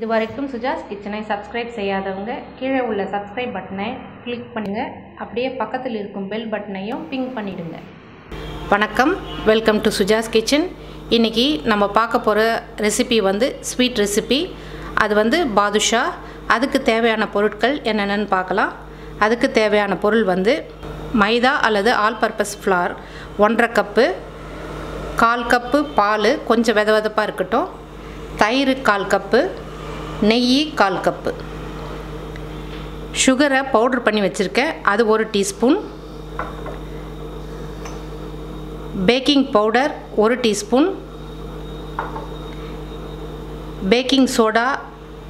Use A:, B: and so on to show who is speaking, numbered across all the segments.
A: இதுவரைக்கும் சுஜாஸ் கிச்சனை சப்ஸ்கிரைப் செய்யாதவங்க கீழே உள்ள சப்ஸ்கிரைப் பட்டனை கிளிக் பண்ணுங்க. அப்படியே பக்கத்தில் இருக்கும் பெல் பட்டனையும் பிங் பண்ணிடுங்க. வணக்கம், வெல்கம் டு சுஜாஸ் கிச்சன். இன்றைக்கி நம்ம பார்க்க போகிற ரெசிபி ஸ்வீட் ரெசிபி. அது பாதுஷா. அதுக்கு தேவையான பொருட்கள் என்னென்னு பார்க்கலாம். அதுக்கு தேவையான பொருள் மைதா அல்லது all purpose flour 1.5 cup, 1/4 cup பால் கொஞ்சம் வெதவெதப்பாக இருக்கட்டும், தயிர் 1/4 கப்பு, நெய் 1/4 கப்பு, சுகரை பவுட்ரு பண்ணி வச்சுருக்கேன் அது 1 teaspoon, baking powder 1 teaspoon, baking soda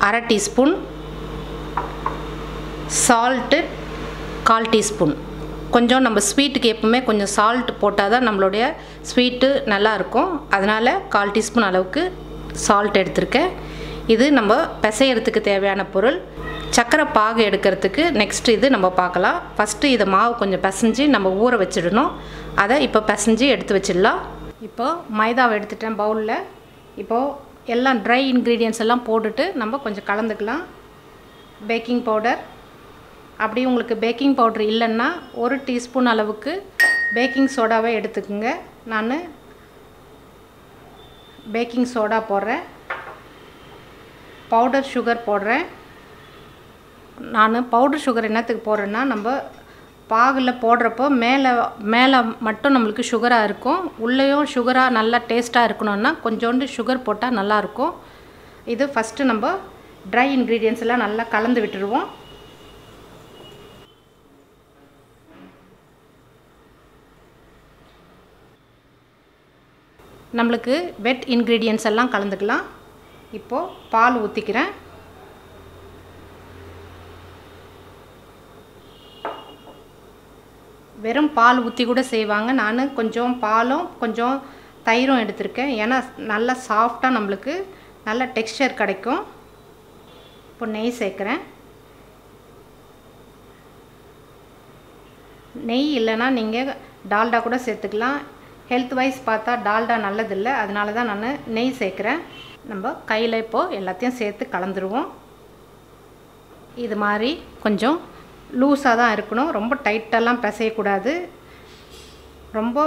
A: 1/2 teaspoon, salt 1/4 teaspoon. கொஞ்சம் நம்ம ஸ்வீட்டுக்கு எப்பவுமே கொஞ்சம் சால்ட் போட்டால் தான் நம்மளுடைய ஸ்வீட்டு நல்லாயிருக்கும். அதனால் 1/4 டீஸ்பூன் அளவுக்கு சால்ட் எடுத்திருக்கேன். இது நம்ம பிசையறதுக்கு தேவையான பொருள். சக்கரை பாகு எடுக்கிறதுக்கு நெக்ஸ்ட்டு இது நம்ம பார்க்கலாம். ஃபஸ்ட்டு இதை மாவு கொஞ்சம் பிசைஞ்சு நம்ம ஊற வச்சிடணும். அதை இப்போ பிசைஞ்சு எடுத்து வச்சிடலாம். இப்போது மைதாவை எடுத்துட்டேன் பவுலில். இப்போது எல்லாம் ட்ரை இன்க்ரீடியன்ட்ஸ் எல்லாம் போட்டுட்டு நம்ம கொஞ்சம் கலந்துக்கலாம். பேக்கிங் பவுடர், அப்படி உங்களுக்கு பேக்கிங் பவுடர் இல்லைன்னா 1 டீஸ்பூன் அளவுக்கு பேக்கிங் சோடாவை எடுத்துக்கோங்க. நான் பேக்கிங் சோடா போடுறேன். பவுடர் சுகர் போடுறேன். நான் பவுடர் சுகர் என்னத்துக்கு போடுறேன்னா, நம்ம பாகில் போடுறப்போ மேலே மட்டும் நம்மளுக்கு சுகராக இருக்கும், உள்ளேயும் சுகராக நல்லா டேஸ்ட்டாக இருக்கணும்னா கொஞ்சோண்டு சுகர் போட்டால் நல்லாயிருக்கும். இது ஃபஸ்ட்டு நம்ம ட்ரை இன்க்ரீடியன்ட்ஸ் எல்லாம் நல்லா கலந்து விட்டுருவோம். நம்மளுக்கு வெட் இன்க்ரீடியன்ட்ஸ் எல்லாம் கலந்துக்கலாம். இப்போது பால் ஊற்றிக்கிறேன். வெறும் பால் ஊற்றி கூட செய்வாங்க. நான் கொஞ்சம் பாலும் கொஞ்சம் தயிரும் எடுத்திருக்கேன். ஏன்னா நல்லா சாஃப்டாக நம்மளுக்கு நல்ல டெக்ஸ்சர் கிடைக்கும். இப்போ நெய் சேர்க்குறேன். நெய் இல்லைன்னா நீங்கள் டால்டா கூட சேர்த்துக்கலாம். ஹெல்த் வைஸ் பார்த்தா டால்டா நல்லதில்லை, அதனால தான் நான் நெய் சேர்க்குறேன். நம்ம கையில் இப்போது எல்லாத்தையும் சேர்த்து கலந்துருவோம். இது மாதிரி கொஞ்சம் லூஸாக தான் இருக்கணும், ரொம்ப டைட்டெல்லாம் பிசையக்கூடாது, ரொம்ப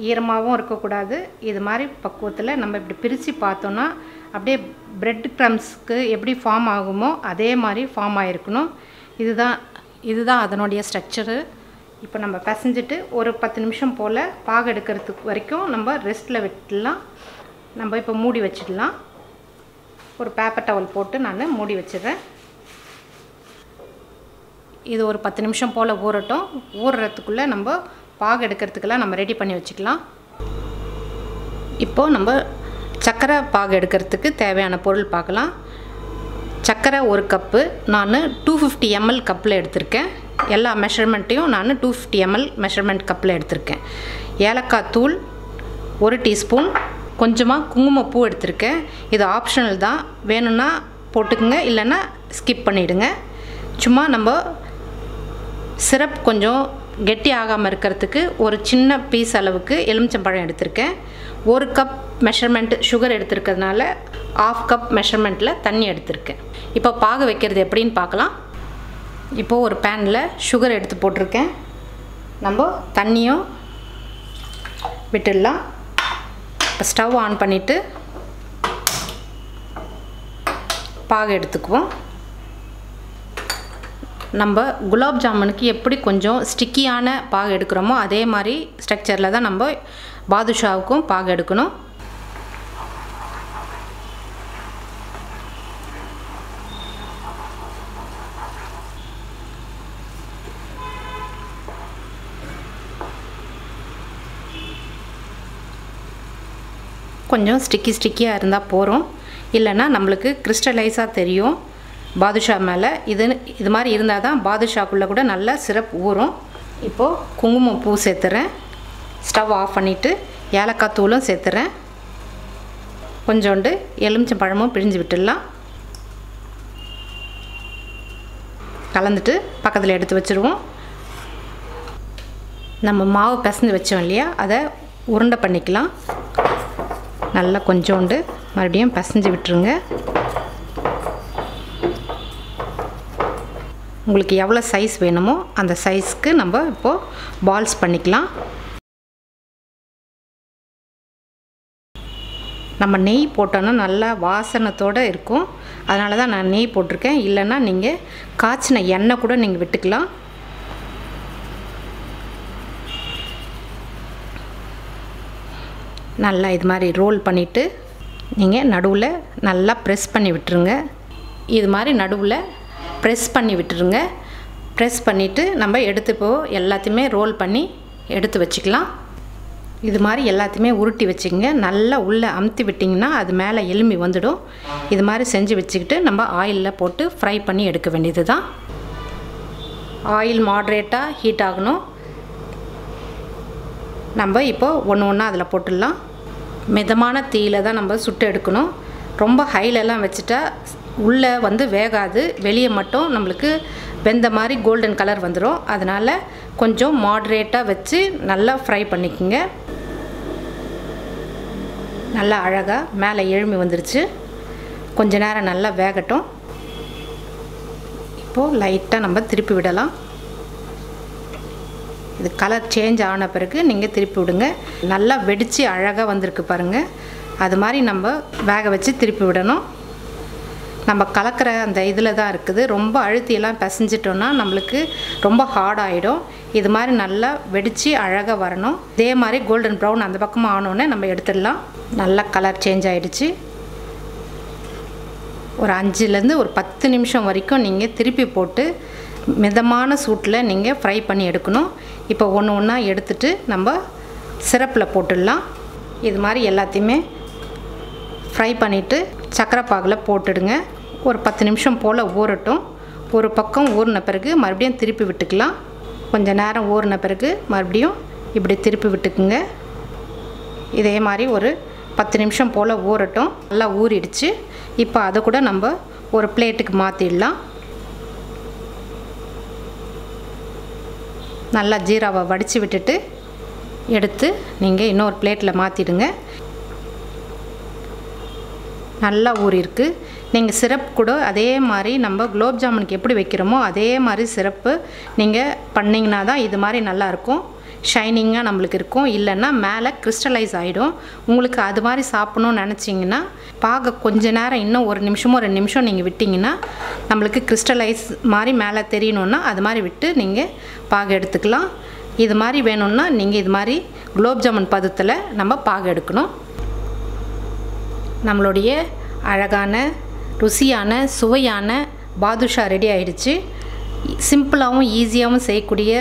A: ஈரமாகவும் இருக்கக்கூடாது. இது மாதிரி பக்குவத்தில் நம்ம இப்படி பிரித்து பார்த்தோன்னா அப்படியே பிரெட் க்ரம்ஸ்க்கு எப்படி ஃபார்ம் ஆகுமோ அதே மாதிரி ஃபார்ம் ஆகிருக்கணும். இதுதான் அதனுடைய ஸ்ட்ரக்சரு. இப்போ நம்ம பிசைஞ்சிட்டு ஒரு 10 நிமிஷம் போல் பாகு எடுக்கிறதுக்கு வரைக்கும் நம்ம ரெஸ்ட்டில் விட்டுடலாம். நம்ம இப்போ மூடி வச்சிடலாம். ஒரு பேப்பர் டவல் போட்டு நான் மூடி வச்சிடுறேன். இது ஒரு 10 நிமிஷம் போல் ஊறட்டும். ஊறுறதுக்குள்ளே நம்ம பாகு எடுக்கிறதுக்கெல்லாம் நம்ம ரெடி பண்ணி வச்சுக்கலாம். இப்போது நம்ம சர்க்கரை பாகு எடுக்கிறதுக்கு தேவையான பொருள் பார்க்கலாம். சர்க்கரை 1 கப்பு நான் 250 ml கப்பில் எடுத்திருக்கேன். எல்லா மெஷர்மெண்ட்டையும் நான் 250 ml மெஷர்மெண்ட் கப்பில் எடுத்திருக்கேன். ஏலக்காய் தூள் 1 டீஸ்பூன், கொஞ்சமாக குங்குமப்பூ எடுத்திருக்கேன். இது ஆப்ஷனல் தான், வேணும்னா போட்டுக்குங்க, இல்லைன்னா ஸ்கிப் பண்ணிவிடுங்க. சும்மா நம்ம சிரப் கொஞ்சம் கெட்டி ஆகாமல் இருக்கிறதுக்கு ஒரு சின்ன பீஸ் அளவுக்கு எலுமிச்சம்பழம் எடுத்திருக்கேன். 1 கப் மெஷர்மெண்ட் சுகர் எடுத்துருக்கிறதுனால 1/2 கப் மெஷர்மெண்ட்டில் தண்ணி எடுத்திருக்கேன். இப்போ பாகு வைக்கிறது எப்படின்னு பார்க்கலாம். இப்போது ஒரு பேனில் சுகர் எடுத்து போட்டிருக்கேன். நம்ம தண்ணியும் விட்டுடலாம். இப்போ ஸ்டவ் ஆன் பண்ணிவிட்டு பாகு எடுத்துக்குவோம். நம்ம குலாப் ஜாமுனுக்கு எப்படி கொஞ்சம் ஸ்டிக்கியான பாகு எடுக்கிறோமோ அதே மாதிரி ஸ்ட்ரக்சரில் தான் நம்ம பாதுஷாவுக்கும் பாகு எடுக்கணும். கொஞ்சம் ஸ்டிக்கியாக இருந்தால் போகிறோம், இல்லைன்னா நம்மளுக்கு கிறிஸ்டலைஸாக தெரியும் பாதுஷா மேலே. இது மாதிரி இருந்தால் தான் பாதுஷாக்குள்ளே கூட நல்லா சிரப் ஊறும். இப்போது குங்குமம் பூ சேர்த்துறேன். ஸ்டவ் ஆஃப் பண்ணிவிட்டு ஏலக்காய் தூளும் சேர்த்துறேன். கொஞ்சோண்டு எலுமிச்சம் பழமும் பிழிஞ்சு விட்டுடலாம். கலந்துட்டு பக்கத்தில் எடுத்து வச்சுருவோம். நம்ம மாவு பிசைஞ்சு வச்சோம் இல்லையா, அதை உருண்டை பண்ணிக்கலாம். நல்லா கொஞ்சோண்டு மறுபடியும் பிசைஞ்சு விட்டுருங்க. உங்களுக்கு எவ்வளோ சைஸ் வேணுமோ அந்த சைஸ்க்கு நம்ம இப்போது பால்ஸ் பண்ணிக்கலாம். நம்ம நெய் போட்டோன்னா நல்லா வாசனத்தோடு இருக்கும். அதனால தான் நான் நெய் போட்டிருக்கேன். இல்லைன்னா நீங்கள் காய்ச்சின எண்ணெய் கூட நீங்கள் விட்டுக்கலாம். நல்லா இது மாதிரி ரோல் பண்ணிவிட்டு நீங்கள் நடுவில் நல்லா ப்ரெஸ் பண்ணி விட்டுருங்க. இது மாதிரி நடுவில் ப்ரெஸ் பண்ணி விட்டுருங்க. ப்ரெஸ் பண்ணிவிட்டு நம்ம எடுத்து எல்லாத்தையுமே ரோல் பண்ணி எடுத்து வச்சுக்கலாம். இது மாதிரி எல்லாத்தையுமே உருட்டி வச்சுக்கோங்க. நல்லா உள்ளே அமுத்தி விட்டிங்கன்னா அது மேலே எலும்பி வந்துடும். இது மாதிரி செஞ்சு வச்சுக்கிட்டு நம்ம ஆயிலில் போட்டு ஃப்ரை பண்ணி எடுக்க வேண்டியது தான். ஆயில் மாட்ரேட்டாக ஹீட் ஆகணும். நம்ம இப்போது ஒன்று ஒன்றா அதில் போட்டுடலாம். மிதமான தீயில் தான் நம்ம சுட்டு எடுக்கணும். ரொம்ப ஹைலெல்லாம் வச்சுட்டா உள்ளே வேகாது, வெளியே மட்டும் நம்மளுக்கு வெந்த மாதிரி கோல்டன் கலர் வந்துடும். அதனால் கொஞ்சம் மாட்ரேட்டாக வச்சு நல்லா ஃப்ரை பண்ணிக்கோங்க. நல்லா அழகாக மேலே எழும்பி வந்துருச்சு. கொஞ்ச நேரம் நல்லா வேகட்டும். இப்போது லைட்டாக நம்ம திருப்பி விடலாம். இது கலர் சேஞ்ச் ஆன பிறகு நீங்கள் திருப்பி விடுங்க. நல்லா வெடித்து அழகாக வந்திருக்கு பாருங்கள். அது மாதிரி நம்ம வேக வச்சு திருப்பி விடணும். நம்ம கலக்கிற அந்த இதில் தான் இருக்குது. ரொம்ப அழுத்தியெல்லாம் பிசைஞ்சிட்டோன்னா நம்மளுக்கு ரொம்ப ஹார்ட் ஆகிடும். இது மாதிரி நல்லா வெடித்து அழகாக வரணும். இதே மாதிரி கோல்டன் ப்ரௌன் அந்த பக்கமாக ஆனோடனே நம்ம எடுத்துடலாம். நல்லா கலர் சேஞ்ச் ஆகிடுச்சு. ஒரு 5லேருந்து ஒரு 10 நிமிஷம் வரைக்கும் நீங்கள் திருப்பி போட்டு மிதமான சூட்டில் நீங்கள் ஃப்ரை பண்ணி எடுக்கணும். இப்போ ஒன்று ஒன்றா எடுத்துகிட்டு நம்ம சிரப்பில் போட்டுடலாம். இது மாதிரி எல்லாத்தையுமே ஃப்ரை பண்ணிவிட்டு சக்கரை பாகில் போட்டுடுங்க. ஒரு 10 நிமிஷம் போல் ஊறட்டும். ஒரு பக்கம் ஊறின பிறகு மறுபடியும் திருப்பி விட்டுக்கலாம். கொஞ்சம் நேரம் ஊறின பிறகு மறுபடியும் இப்படி திருப்பி விட்டுக்குங்க. இதே மாதிரி ஒரு 10 நிமிஷம் போல் ஊறட்டும். நல்லா ஊறிடுச்சு. இப்போ அதை கூட நம்ம ஒரு பிளேட்டுக்கு மாற்றிடலாம். நல்லா ஜீராவை வடித்து விட்டுட்டு எடுத்து நீங்கள் இன்னொரு பிளேட்டில் மாற்றிடுங்க. நல்லா ஊறிருக்கு. நீங்கள் சிரப் கூட அதே மாதிரி நம்ம குலோப் ஜாமுனுக்கு எப்படி வைக்கிறோமோ அதே மாதிரி சிரப்பு நீங்கள் பண்ணிங்கன்னா தான் இது மாதிரி நல்லாயிருக்கும். ஷைனிங்காக நம்மளுக்கு இருக்கும். இல்லைன்னா மேலே கிறிஸ்டலைஸ் ஆகிடும். உங்களுக்கு அது மாதிரி சாப்பிட்ணுன்னு நினச்சிங்கன்னா பாக கொஞ்ச நேரம் இன்னும் 1 நிமிஷமோ 2 நிமிஷம் நீங்கள் விட்டிங்கன்னா நம்மளுக்கு கிறிஸ்டலைஸ் மாதிரி மேலே தெரியணுன்னா அது மாதிரி விட்டு நீங்கள் பாக எடுத்துக்கலாம். இது மாதிரி வேணும்னா நீங்கள் இது மாதிரி குலோப் ஜாமுன் பதத்தில் நம்ம பாக எடுக்கணும். நம்மளுடைய அழகான ருசியான சுவையான பாதுஷா ரெடி ஆகிடுச்சு. சிம்பிளாகவும் ஈஸியாகவும் செய்யக்கூடிய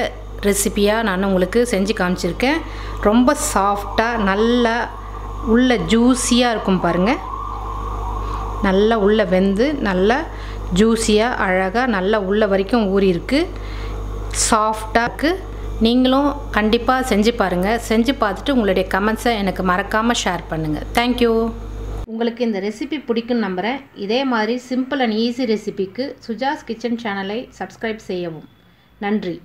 A: ரெசிப்பியாக நான் உங்களுக்கு செஞ்சு காமிச்சிருக்கேன். ரொம்ப சாஃப்டாக நல்லா உள்ள ஜூஸியாக இருக்கும் பாருங்கள். நல்லா உள்ளே வெந்து நல்லா ஜூஸியாக அழகாக நல்லா உள்ள வரைக்கும் ஊறி இருக்குது. சாஃப்டாக இருக்குது. நீங்களும் கண்டிப்பாக செஞ்சு பாருங்கள். செஞ்சு பார்த்துட்டு உங்களுடைய கமெண்ட்ஸை எனக்கு மறக்காமல் ஷேர் பண்ணுங்கள். தேங்க்யூ. உங்களுக்கு இந்த ரெசிபி பிடிக்குன்னு நம்புகிறேன். இதே மாதிரி சிம்பிள் அண்ட் ஈஸி ரெசிபிக்கு சுஜாஸ் கிச்சன் சேனலை சப்ஸ்கிரைப் செய்யவும். நன்றி.